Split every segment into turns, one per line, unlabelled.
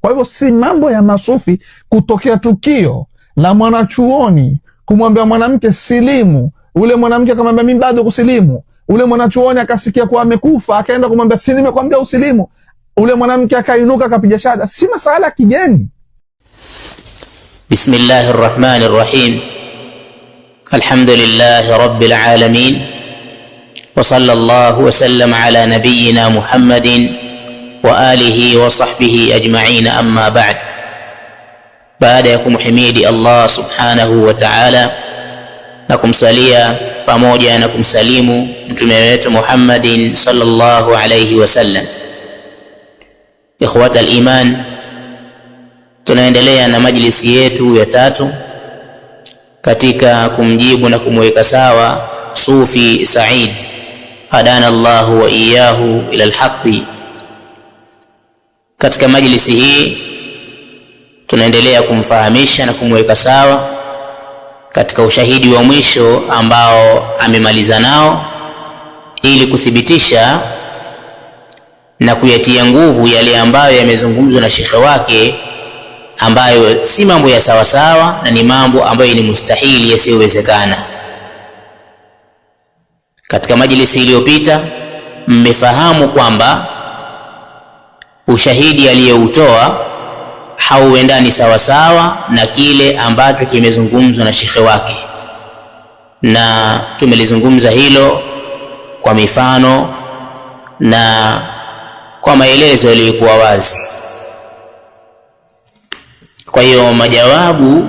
Kwa hivyo si mambo ya masufi kutokea tukio la mwanachuoni kumwambia mwanamke silimu, ule mwanamke akamwambia mimi bado kusilimu, ule mwanachuoni akasikia kuwa amekufa akaenda kumwambia si nimekwambia usilimu, ule mwanamke akainuka akapiga shahada. Si masala kigeni.
Bismillahir Rahmanir Rahim. Alhamdulillahi Rabbil Alamin. Wa sallallahu wa sallam ala nabiyyina Muhammadin wa alihi wa sahbihi ajma'in, amma ba'd. Baada ya kumhimidi Allah subhanahu wa ta'ala na kumsalia pamoja na kumsalimu mtume wetu Muhammadin sallallahu alayhi wasallam, ikhwata al-iman, tunaendelea na majlisi yetu ya tatu katika kumjibu na kumweka sawa Sufi Said hadana Allahu wa iyyahu ila al-haqqi. Katika majlisi hii tunaendelea kumfahamisha na kumweka sawa katika ushahidi wa mwisho ambao amemaliza nao, ili kuthibitisha na kuyatia nguvu yale ambayo yamezungumzwa na shekhe wake, ambayo si mambo ya sawa sawa na ni mambo ambayo ni mustahili, yasiyowezekana. Katika majlisi iliyopita mmefahamu kwamba ushahidi aliyoutoa hauendani sawa sawa na kile ambacho kimezungumzwa na shekhe wake, na tumelizungumza hilo kwa mifano na kwa maelezo yaliyokuwa wazi. Kwa hiyo majawabu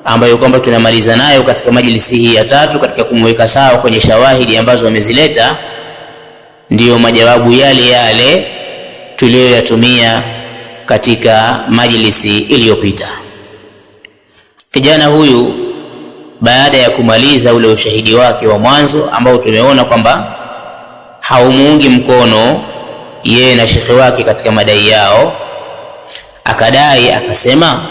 ambayo kwamba tunamaliza nayo katika majlisi hii ya tatu katika kumweka sawa kwenye shawahidi ambazo wamezileta, ndiyo majawabu yale yale tuliyoyatumia katika majlisi iliyopita. Kijana huyu baada ya kumaliza ule ushahidi wake wa mwanzo ambao tumeona kwamba haumuungi mkono yeye na shekhe wake katika madai yao, akadai akasema,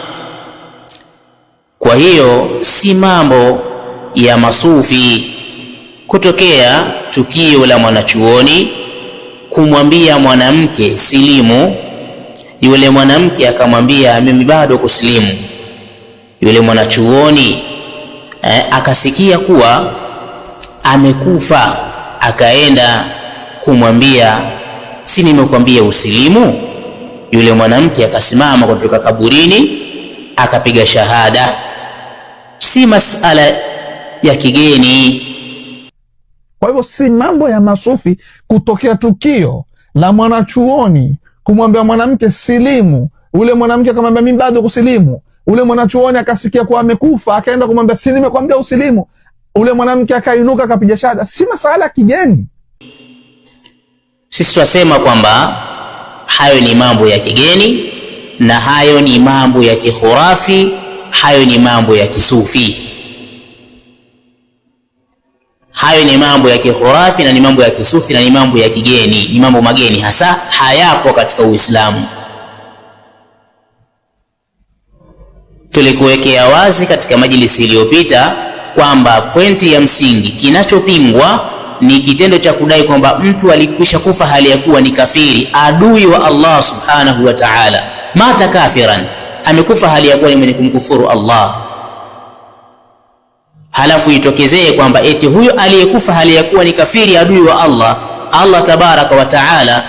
kwa hiyo si mambo ya masufi kutokea tukio la mwanachuoni kumwambia mwanamke silimu, yule mwanamke akamwambia mimi bado kusilimu, yule mwanachuoni akasikia kuwa amekufa, akaenda kumwambia si nimekwambia usilimu, yule mwanamke akasimama kutoka kaburini akapiga shahada. Si masala ya kigeni.
Kwa hivyo si mambo ya masufi kutokea tukio la mwanachuoni kumwambia mwanamke silimu, ule mwanamke akamwambia mimi bado kusilimu, ule mwanachuoni akasikia kuwa amekufa akaenda kumwambia si nimekwambia usilimu, ule mwanamke akainuka akapiga shahada. Si masala kigeni.
Sisi tunasema kwamba hayo ni mambo ya kigeni na hayo ni mambo ya kikhurafi, hayo ni mambo ya kisufi. Hayo ni mambo ya kikhurafi na ni mambo ya kisufi na ni mambo ya kigeni, ni mambo mageni, hasa hayapo katika Uislamu. Tulikuwekea wazi katika majlisi iliyopita kwamba pointi ya msingi, kinachopingwa ni kitendo cha kudai kwamba mtu alikwisha kufa hali ya kuwa ni kafiri, adui wa Allah subhanahu wa ta'ala, mata kafiran, amekufa hali ya kuwa ni mwenye kumkufuru Allah. Halafu itokezee kwamba eti huyo aliyekufa hali ya kuwa ni kafiri, adui wa Allah, Allah tabaraka wa ta'ala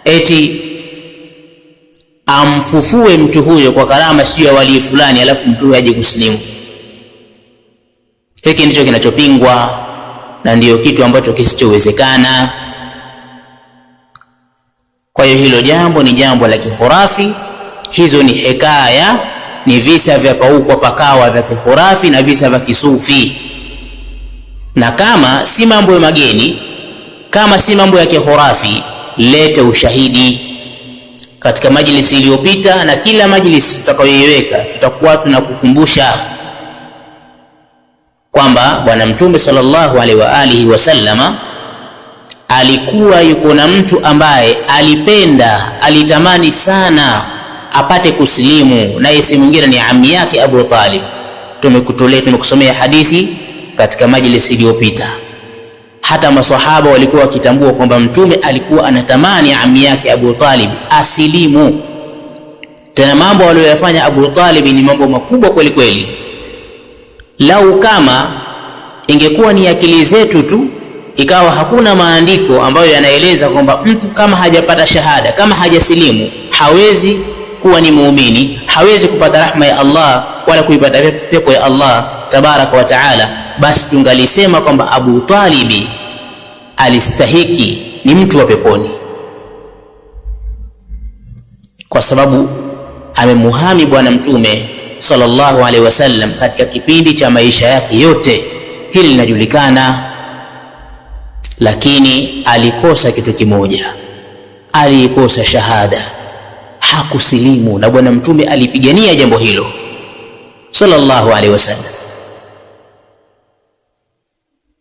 eti amfufue mtu huyo kwa karama sio ya wali fulani, halafu mtu huyo aje kusilimu. Hiki ndicho kinachopingwa na ndiyo kitu ambacho kisichowezekana. Kwa hiyo hilo jambo ni jambo la kikhurafi. Hizo ni hekaya, ni visa vya paukwa pakawa vya kikhurafi na visa vya kisufi. Na kama si mambo ya mageni, kama si mambo ya kikhurafi, lete ushahidi. Katika majlisi iliyopita na kila majlisi tutakayoiweka tutakuwa tunakukumbusha kwamba Bwana Mtume sallallahu alaihi wa alihi wasallama alikuwa yuko na mtu ambaye alipenda, alitamani sana apate kusilimu, na yeye si mwingine ni ammi yake Abu Talib. Tumekusomea hadithi katika majlisi iliyopita. Hata maswahaba walikuwa wakitambua kwamba Mtume alikuwa anatamani ammi yake Abu Talib asilimu, Tena mambo aliyoyafanya Abu Talib ni mambo makubwa kweli kweli. Lau kama ingekuwa ni akili zetu tu, ikawa hakuna maandiko ambayo yanaeleza kwamba mtu kama hajapata shahada, kama hajasilimu, hawezi kuwa ni muumini, hawezi kupata rahma ya Allah wala kuipata pepo ya Allah tabaraka wa taala, basi tungalisema kwamba Abu Talibi alistahiki, ni mtu wa peponi, kwa sababu amemuhami bwana mtume sallallahu alaihi wasallam katika kipindi cha maisha yake yote. Hili linajulikana. Lakini alikosa kitu kimoja, alikosa shahada, hakusilimu, na bwana mtume alipigania jambo hilo sallallahu alaihi wasallam.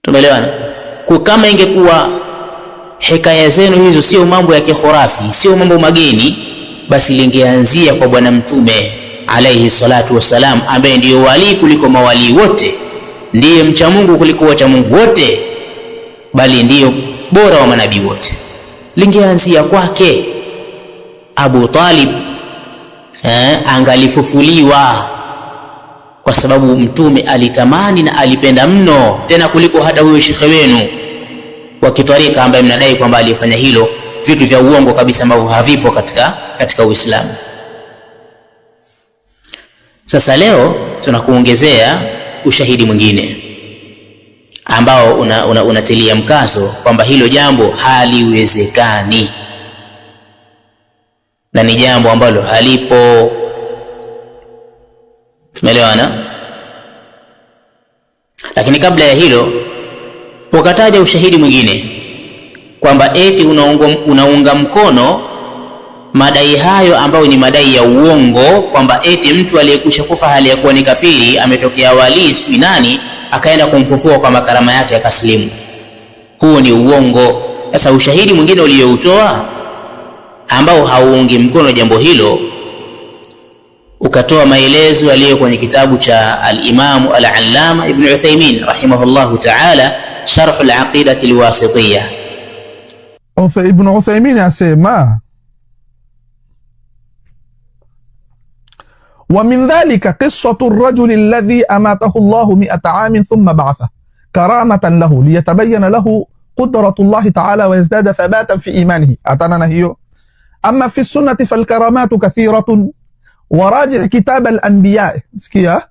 Tumeelewana? Kwa kama ingekuwa hikaya zenu hizo sio mambo ya kikhurafi, sio mambo mageni, basi lingeanzia kwa bwana mtume alayhi salatu wassalam, ambaye ndiyo wali kuliko mawali wote, ndiye mcha Mungu kuliko wacha Mungu wote, bali ndiyo bora wa manabii wote. Lingeanzia kwake. Abu Talib angalifufuliwa, kwa sababu mtume alitamani na alipenda mno, tena kuliko hata huyo shekhe wenu wa kitwarika ambaye mnadai kwamba alifanya hilo, vitu vya uongo kabisa ambavyo havipo katika Uislamu. Sasa leo tunakuongezea ushahidi mwingine ambao unatilia mkazo kwamba hilo jambo haliwezekani na ni jambo ambalo halipo. Tumeelewana? Lakini kabla ya hilo wakataja ushahidi mwingine kwamba eti unaunga mkono madai hayo ambayo ni madai ya uongo, kwamba eti mtu aliyekusha kufa hali ya kuwa ni kafiri ametokea wali sui nani akaenda kumfufua kwa makarama yake akaslimu. Huo ni uongo. Sasa ushahidi mwingine uliyoutoa ambao hauungi mkono jambo hilo, ukatoa maelezo yaliyo kwenye kitabu cha al-Imam al-Allama Ibn Uthaymeen rahimahullahu ta'ala, Sharh al-Aqidah al-Wasitiyah.
Ibn Uthaymeen asema ومن ذلك قصة الرجل الذي أماته الله 100 عام ثم بعثه كرامة له ليتبين له قدرة الله تعالى ويزداد ثباتا في إيمانه. أتانا هيو. أما في السنة فالكرامات كثيرة وراجع كتاب الأنبياء. سكيا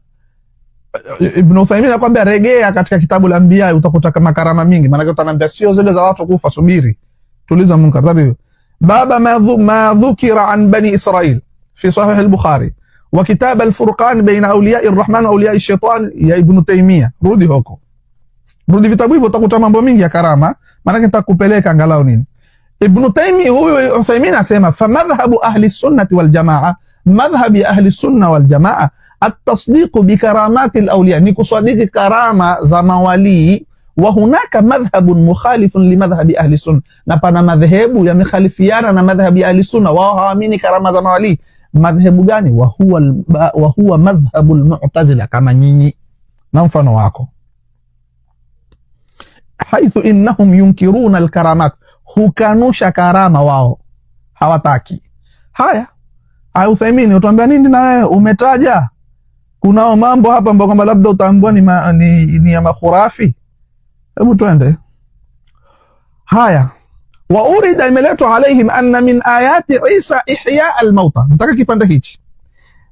Ibn Uthaymeen akwambia rejea katika kitabu al-Anbiya utakuta kama karama mingi. Maana utaniambia sio zile za watu kufa, subiri. Tuliza munkar. Tadi baba ma dhukira an bani Israil fi sahih al-Bukhari wa kitab al-Furqan baina awliya ar-Rahman wa awliya ash-Shaytan ya Ibn Taymiyyah. Rudi huko. Rudi vitabu hivyo utakuta mambo mingi ya karama. Maana nitakupeleka angalau nini. Ibn Taymiyyah huyo Uthaymeen asema fa madhhabu ahli sunnati wal jamaa, madhhabi ahli sunna wal jamaa التصديق بكرامات الأولياء، نكصديق كرامة زموالي، وهناك مذهب مخالف لمذهب أهل السنة، نبنا مذهب يمخالفيانا مذهب أهل السنة وهامين كرامة زموالي. مذهب gani؟ وهو مذهب المعتزلة كما نيني نمفنا wako، حيث إنهم ينكرون الكرامات، hukanusha karama wao hawataki. Haya Uthaymeen utuambia nini na wewe umetaja kunao mambo hapa ambapo kwamba labda utaambua ni ya makhurafi. Hebu twende. Haya, wa urida imeletwa alaihim anna min ayati Isa ihya al-mauta. Nataka kipande hichi.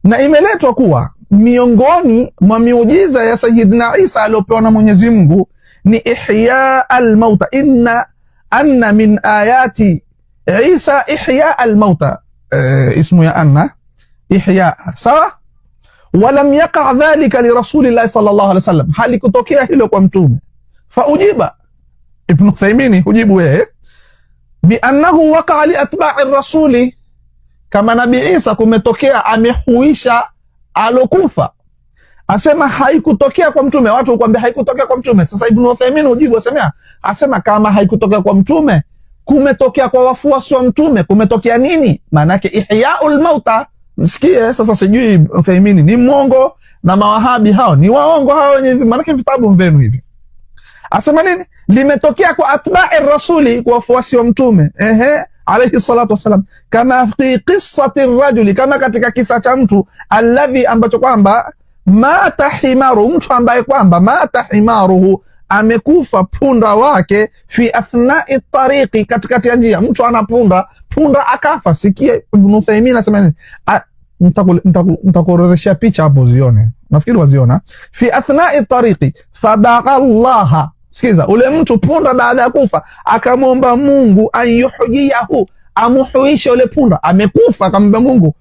Na imeletwa kuwa miongoni mwa miujiza ya Sayyidina Isa aliyopewa na Mwenyezi Mungu ni ihya al-mauta. Anna min ayati Isa ihya al-mauta. اسمه يا أنا إحياء سوا. ولم يقع ذلك لرسول الله صلى الله عليه وسلم، hali kutokea hilo kwa mtume. Faujiba Ibn Uthaymeen hujibu wewe biannahu waqa'a li atba'i rasuli, kama Nabii Isa kumetokea amehuisha alokufa. Asema haikutokea kwa mtume. Watu hukwambia haikutokea kwa mtume. Sasa Ibn Uthaymeen hujibu asema kama haikutokea kwa mtume, kumetokea kwa wafuasi wa mtume. Kumetokea nini? Maanake ihyaul mauta. Msikie sasa, sijui Uthaymeen ni mwongo na mawahabi hao ni waongo hao wenye hivi, maanake vitabu mvenu hivi. Asema nini? Limetokea kwa atba'i rasuli, kwa wafuasi wa mtume. alayhi salatu wassalam, kama fi qissati rajuli, kama katika kisa cha mtu alladhi, ambacho kwamba mata himaru, mtu ambaye kwamba mata himaruhu, amekufa punda wake, fi athnai tariqi, katikati ya njia. Mtu ana punda akafa. Sikia Ibn Uthaymeen anasema nini? Nitakuorodheshia picha hapo zione, nafikiri waziona. Fi athnai tariqi fadaqa Allah, sikiza, ule mtu punda baada ya kufa akamwomba Mungu ayuhyiyahu, amuhuishe ule punda, amekufa, akamwomba Mungu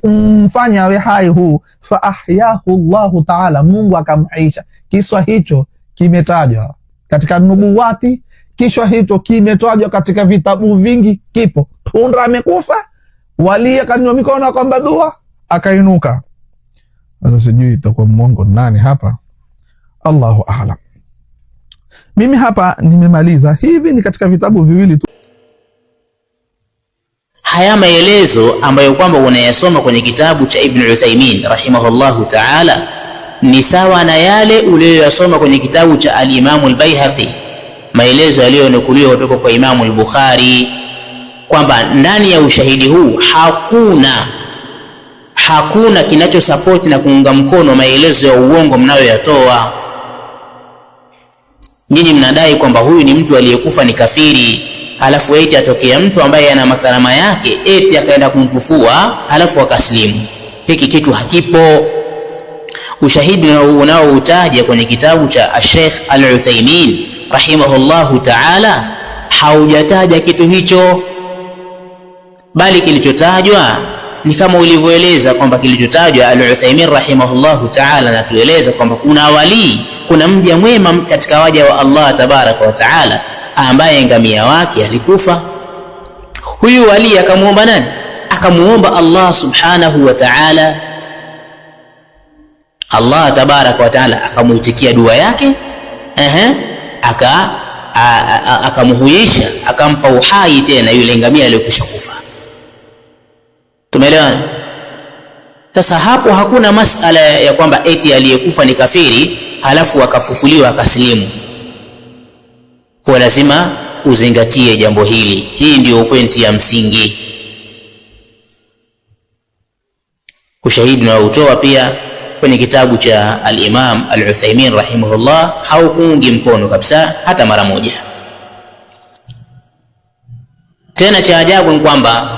mfanye awe hai huu. Fa ahyahu Allahu ta'ala, Mungu akamhuisha. Kiswa hicho kimetajwa katika nubuwati, kisha hicho kimetajwa katika vitabu vingi. Kipo punda amekufa, wali akanywa mikono akamwomba dua, akainuka. Sasa sijui itakuwa mwongo nani hapa, Allahu a'lam. Mimi hapa nimemaliza. Hivi ni katika vitabu viwili tu.
Haya maelezo ambayo kwamba unayasoma kwenye kitabu cha Ibn Uthaymeen rahimahullahu ta'ala ni sawa na yale uliyoyasoma kwenye kitabu cha al-Imam al-Baihaqi, maelezo yaliyonukuliwa kutoka kwa Imam al-Bukhari, kwamba ndani ya ushahidi huu hakuna kinachosapoti na kuunga mkono maelezo ya uongo mnayoyatoa. Nyinyi mnadai kwamba huyu ni mtu aliyekufa ni kafiri, halafu eti atokea mtu ambaye ana makarama yake eti akaenda kumfufua halafu akaslimu. Hiki kitu hakipo. Ushahidi unaoutaja kwenye kitabu cha Sheikh Al-Uthaymeen rahimahullahu ta'ala haujataja kitu hicho, bali kilichotajwa ni kama ulivyoeleza kwamba kilichotajwa Al-Uthaymeen rahimahullahu ta'ala natueleza kwamba kuna wali, kuna mja mwema katika waja wa Allah tabaraka wa ta'ala ambaye ngamia wake alikufa. Huyu wali akamuomba nani? Akamuomba Allah subhanahu wa ta'ala. Allah tabaraka wa ta'ala akamuitikia dua yake, akamuhuisha, akampa uhai tena yule ngamia aliyekwisha kufa. Tumeelewana? Sasa hapo hakuna masala ya kwamba eti aliyekufa ni kafiri halafu akafufuliwa akasilimu. Kwa lazima uzingatie jambo hili. Hii ndio pointi ya msingi. Ushahidi unaotoa pia kwenye kitabu cha al-Imam Al-Uthaymeen rahimahullah haukuungi mkono kabisa hata mara moja. Tena cha ajabu ni kwamba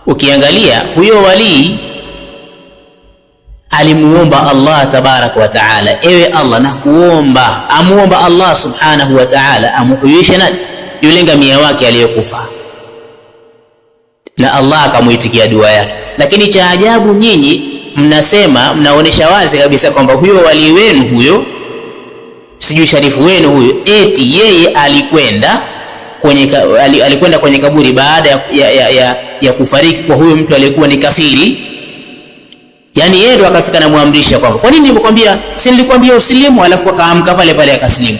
ukiangalia huyo wali alimuomba Allah tabaraka wa taala, ewe Allah nakuomba, amuomba Allah subhanahu wa taala amuhuishe na yule ngamia wake aliyokufa, na Allah akamuitikia dua yake. Lakini cha ajabu nyinyi mnasema, mnaonesha wazi kabisa kwamba huyo wali wenu huyo, sijui sharifu wenu huyo, eti yeye alikwenda kwenye kaburi baada ya kufariki kwa huyo mtu aliyekuwa ni kafiri. Yani yeye ndo akafika na muamrisha kwamba, kwa nini nilikwambia, si nilikwambia usilimu, alafu akaamka pale pale akasilimu.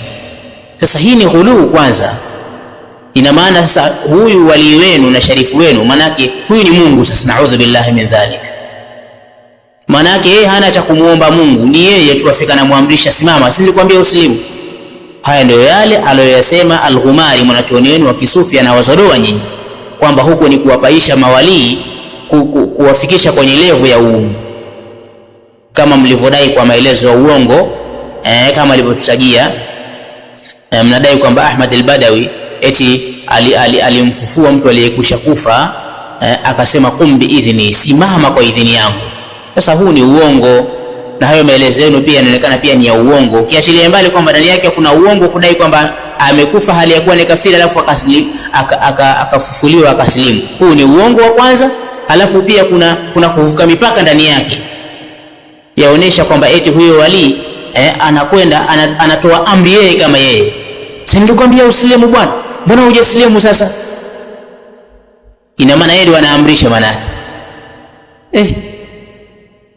Sasa hii ni ghuluu kwanza. Ina maana sasa huyu wali wenu na sharifu wenu, manake huyu ni Mungu. Sasa naudhu billahi min dhalik, manake yeye hana cha kumuomba Mungu, ni yeye tu afika na muamrisha, simama, si nilikwambia usilimu. Haya ndio yale aliyoyasema Al-Ghumari, mwanachuoni wenu wa kisufi, na wazodoa nyinyi kwamba huko ni kuwapaisha mawalii, kuwafikisha kwenye levu ya uungu, kama mlivyodai kwa maelezo ya uongo. Kama alivyotutajia, mnadai kwamba Ahmad al-Badawi eti alimfufua mtu aliyekusha kufa, akasema qum bi idhni, simama kwa idhini yangu. Sasa huu ni uongo, na hayo maelezo yenu pia yanaonekana pia ni ya uongo, ukiachilia mbali kwamba ndani yake kuna uongo kudai kwamba amekufa hali ya kuwa ni kafiri alafu akafufuliwa akasilimu. Huu ni uongo wa kwanza. Alafu pia kuna kuvuka mipaka ndani yake, yaonesha kwamba eti huyo wali anakwenda anatoa amri yeye kama yeye, si nilikwambia usilimu bwana, mbona hujasilimu sasa? Ina maana yeye ndiye anaamrisha manake.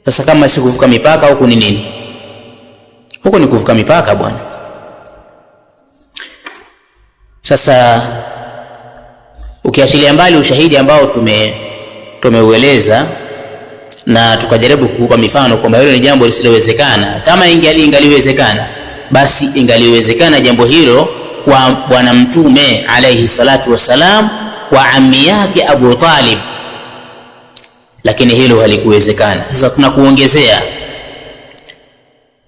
Sasa kama si kuvuka mipaka, huko ni nini? Huko ni kuvuka mipaka bwana. Sasa ukiachilia mbali ushahidi ambao tumeueleza na tukajaribu kukupa mifano kwamba hilo ni jambo lisilowezekana, kama ingaliwezekana basi ingaliwezekana jambo hilo kwa Bwana Mtume alayhi salatu wasalam kwa ammi yake Abu Talib, lakini hilo halikuwezekana. Sasa tunakuongezea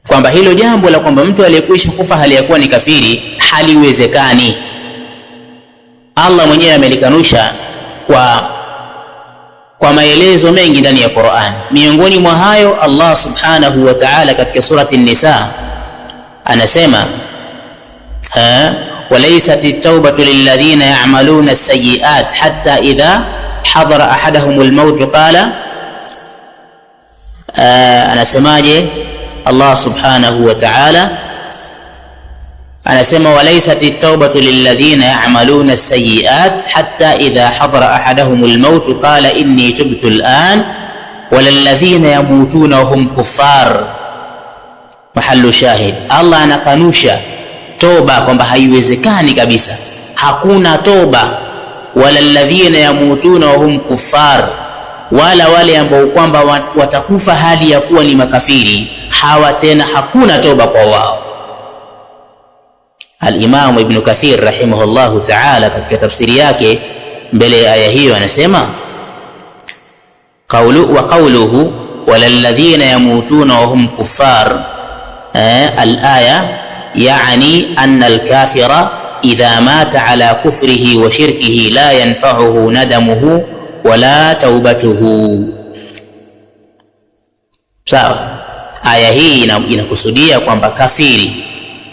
kwamba hilo jambo la kwamba mtu aliyekwisha kufa hali ya kuwa ni kafiri haliwezekani. Allah mwenyewe amelikanusha kwa maelezo mengi ndani ya Qur'an. Miongoni mwa hayo Allah subhanahu wa ta'ala katika surati An-Nisa anasema walaysat at-taubatu lilladhina ya'maluna as-sayyi'at hatta idha hadara ahadahum al-maut qala, anasemaje Allah subhanahu wa ta'ala? Anasema walaysat at-taubatu lilladhina ya'maluna as-sayyi'at hatta idha hadara ahadahum al-maut qala inni tubtu al-an walladhina yamutuna hum kuffar. Mahallu shahid, Allah anakanusha toba kwamba haiwezekani kabisa, hakuna toba. Walladhina yamutuna hum kuffar, wala wale ambao kwamba watakufa hali ya kuwa ni makafiri, hawa tena hakuna toba kwa wao. Al-Imam Ibn Kathir rahimahullahu ta'ala katika tafsiri yake mbele ya aya hiyo anasema qawluhu walladhina yamutuna wa hum kuffar, al-aya yani anna al-kafira idha mata ala kufrihi wa shirkihi la yanfa'uhu nadamuhu wala taubatuhu. Sawa, aya hii inakusudia kwamba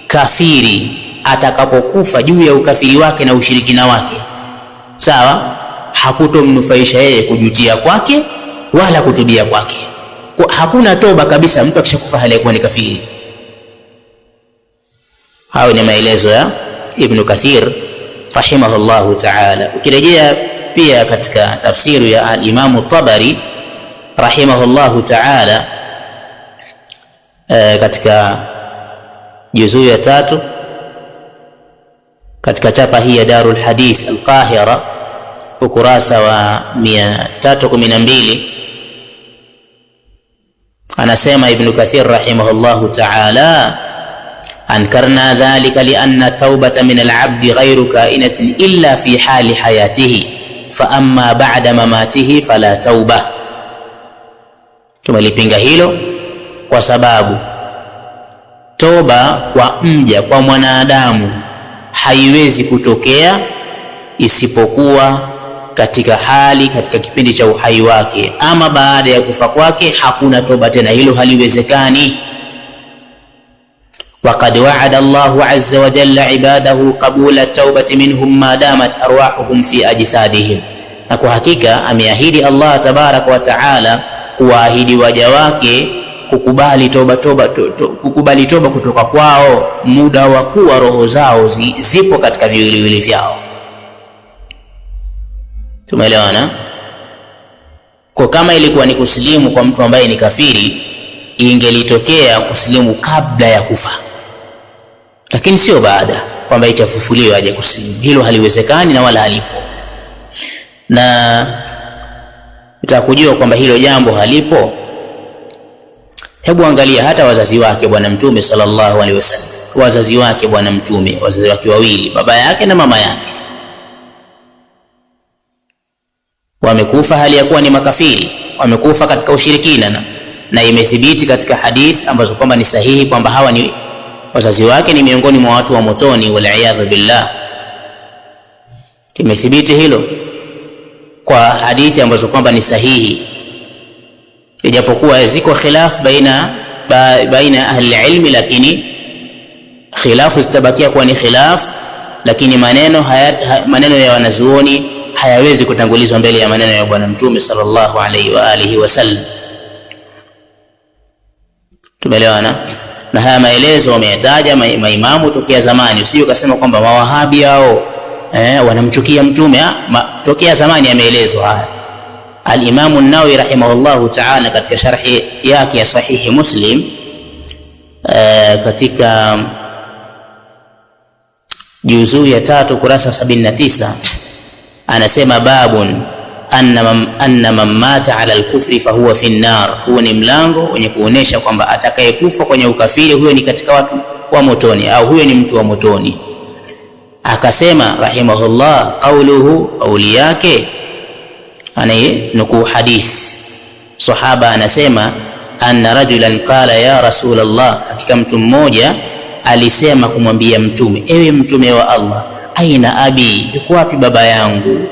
kafiri atakapokufa juu ya ukafiri wake na ushirikina wake, sawa, hakutomnufaisha yeye kujutia kwake wala kutubia kwake. Hakuna toba kabisa mtu akishakufa hali ya kuwa ni kafiri. Hayo ni maelezo ya Ibn Kathir rahimahullahu ta'ala. Ukirejea pia katika tafsiri ya al-Imam Tabari rahimahullahu ta'ala katika juzuu ya 3 katika chapa hii ya Darul Hadith Al-Qahira ukurasa wa 312 anasema Ibn Kathir rahimahullahu ta'ala ankarna dhalika lianna taubata min al-abdi ghayru kainatin illa fi hali hayatihi fa amma ba'da mamatihi fala tauba. Tumelipinga hilo kwa sababu toba kwa mja, kwa mwanadamu haiwezi kutokea isipokuwa katika kipindi cha uhai wake, ama baada ya kufa kwake hakuna toba tena, hilo haliwezekani. Waqad wa'ada Allahu azza wa jalla ibadahu qabula at-taubati minhum ma damat arwahuhum fi ajsadihim, na kwa hakika ameahidi Allah tabaraka wa taala kuwaahidi waja wake kukubali toba kutoka kwao muda wa kuwa roho zao zipo katika viwiliwili vyao. Tumeelewana? Kwa kama ilikuwa ni kusilimu kwa mtu ambaye ni kafiri, ingelitokea kusilimu kabla ya kufa, lakini sio baada, kwamba itafufuliwa aje kusilimu. Hilo haliwezekani na wala halipo, na utakujua kwamba hilo jambo halipo. Hebu angalia hata wazazi wake Bwana Mtume sallallahu alaihi wasallam, wazazi wake Bwana Mtume, wazazi wake wawili, baba yake na mama yake, wamekufa hali ya kuwa ni makafiri, wamekufa katika ushirikina, na imethibiti katika hadith ambazo kwamba ni sahihi kwamba hawa ni wazazi wake ni miongoni mwa watu wa motoni, wal-iyadhu billah. Imethibiti hilo kwa hadithi ambazo kwamba ni sahihi, ijapokuwa ziko khilaf baina ahli ilmi, lakini khilafu zitabakia kuwa ni khilaf, lakini maneno ya wanazuoni hayawezi kutangulizwa mbele ya maneno ya Bwana Mtume sallallahu alaihi wa alihi wasallam. Tumeelewana? Na haya maelezo wameyataja maimamu tokea zamani. Usije ukasema kwamba mawahabi hao wanamchukia Mtume. Tokea zamani yameelezwa haya. Al-Imam an-Nawawi rahimahullahu ta'ala katika sharhi yake ya Sahihi Muslim katika juzuu ya 3 kurasa 79 anasema babun anna man mata ala al-kufri fahuwa fi an-nar. Huo ni mlango wenye kuonesha kwamba atakayekufa kwenye ukafiri huyo ni katika watu wa motoni, au huyo ni mtu wa motoni. Akasema rahimahullah, qauluhu, qauli yake, nukuu hadith. Sahaba anasema anna rajulan qala ya Rasulullah, hakika mtu mmoja alisema kumwambia Mtume, ewe Mtume wa Allah, aina abi, yuko wapi baba yangu?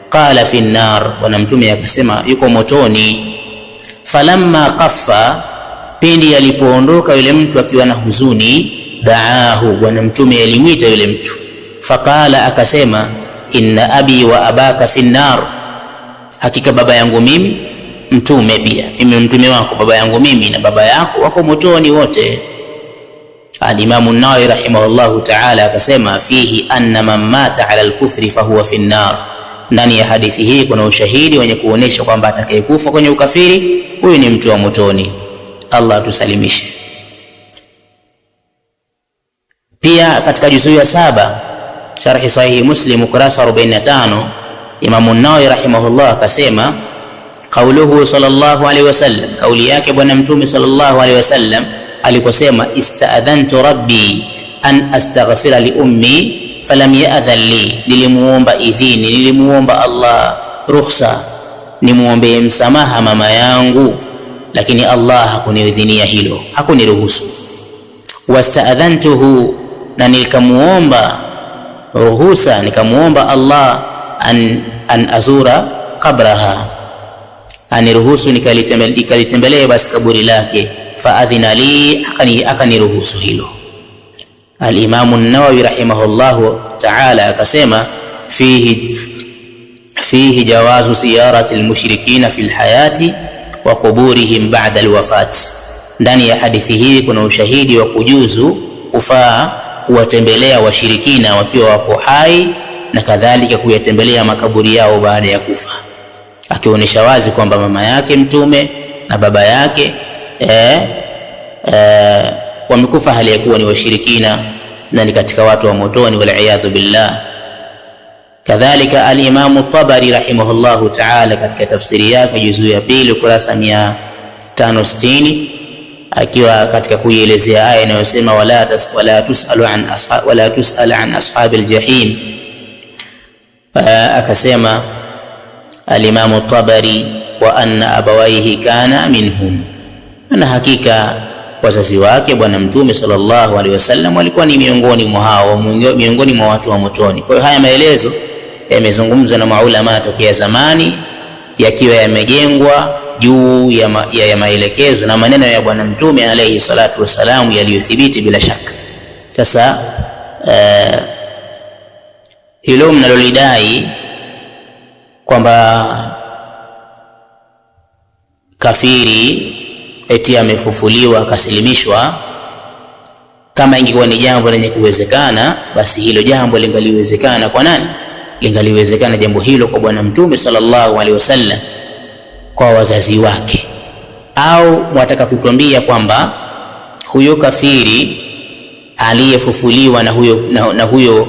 Qala fi nnar, bwana Mtume akasema yuko motoni. Falamma qaffa, pindi alipoondoka yule mtu akiwa na huzuni, daahu, bwana Mtume alimwita yule mtu. Faqala, akasema, inna abi wa abaka fi nnar, hakika baba yangu mimi Mtume, pia mimi mtume wako, baba yangu mimi na baba yako wako motoni wote. Al-Imam an-Nawawi rahimahullahu ta'ala akasema, fihi anna man mata ala al-kufri fahuwa fi an-nar, ndani ya hadithi hii kuna ushahidi wenye kuonesha kwamba atakayekufa kwenye ukafiri huyu ni mtu wa motoni. Allah tusalimishe. Pia katika juzuu ya 7 sharhi sahihi Muslim ukurasa 45, Imam an-Nawawi rahimahullah akasema, qauluhu sallallahu alaihi wasallam, kauli yake bwana Mtume sallallahu alaihi wasallam aliposema, ista'adhantu rabbi an astaghfira li ummi falam ya'dhan li, nilimuomba idhini, nilimuomba Allah ruhusa nimuombe msamaha mama yangu, lakini Allah hakuniidhinia hilo, hakuniruhusu. Wasta'adhantuhu, na nikamuomba ruhusa, nikamuomba Allah an azura qabraha, aniruhusu nikalitembelee basi kaburi lake. Faadhina li, akaniruhusu hilo. Al-Imam an-Nawawi rahimahullahu ta'ala akasema, fihi jawazu ziyarati al-mushrikina fil hayati wa quburihim ba'da al-wafat, ndani ya hadithi hii kuna ushahidi wa kujuzu kufaa kuwatembelea washirikina wakiwa wako hai na kadhalika kuyatembelea makaburi yao baada ya kufa, akionyesha wazi kwamba mama yake Mtume na baba yake wamekufa hali ya kuwa ni washirikina na ni katika watu wa motoni, wal iyadhu billah. Kadhalika al-Imam at-Tabari rahimahullahu ta'ala katika tafsiri yake juzuu ya 2 ukurasa 560, akiwa katika kuielezea aya inayosema wala tus'al an ashabil jahim, akasema al-Imam at-Tabari, wa anna abawaihi kana minhum, na hakika wazazi wake bwana Mtume sallallahu alaihi wasallam walikuwa ni miongoni mwa hao, miongoni mwa watu wa motoni. Kwa hiyo haya maelezo yamezungumzwa na maulama tokea zamani, yakiwa yamejengwa juu ya maelekezo na maneno ya bwana Mtume alayhi salatu wasalam yaliyothibiti bila shaka. Sasa hilo mnalolidai kwamba kafiri eti amefufuliwa akasilimishwa, kama ingekuwa ni jambo lenye kuwezekana, basi hilo jambo lingaliwezekana kwa nani? Lingaliwezekana jambo hilo kwa bwana Mtume sallallahu alaihi wasallam, kwa wazazi wake. Au mwataka kutuambia kwamba huyo kafiri aliyefufuliwa na huyo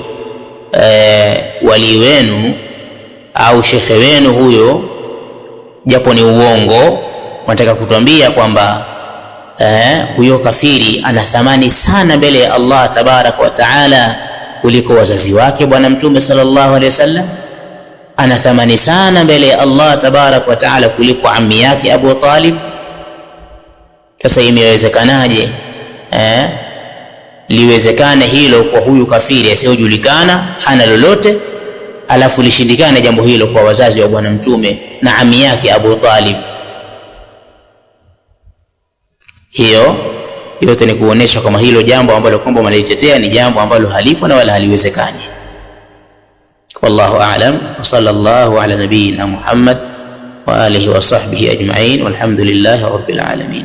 wali wenu au shekhe wenu huyo, japo ni uongo, wanataka kutuambia kwamba huyo kafiri ana thamani sana mbele ya Allah tabaraka wa taala kuliko wazazi wake bwana Mtume sallallahu alaihi wasallam, ana thamani sana mbele ya Allah tabaraka wa taala kuliko ammi yake Abu Talib. Sasa imewezekanaje liwezekane hilo kwa huyu kafiri asiyojulikana, hana lolote, alafu lishindikane jambo hilo kwa wazazi wa bwana Mtume na ammi yake Abu Talib? Hiyo yote ni kuonesha kama hilo jambo ambalo kwamba mnalitetea ni jambo ambalo halipo na wala haliwezekani. Wallahu a'lam, wa sallallahu ala nabiyyina Muhammad wa alihi wa sahbihi ajma'in, walhamdulillahi rabbil alamin.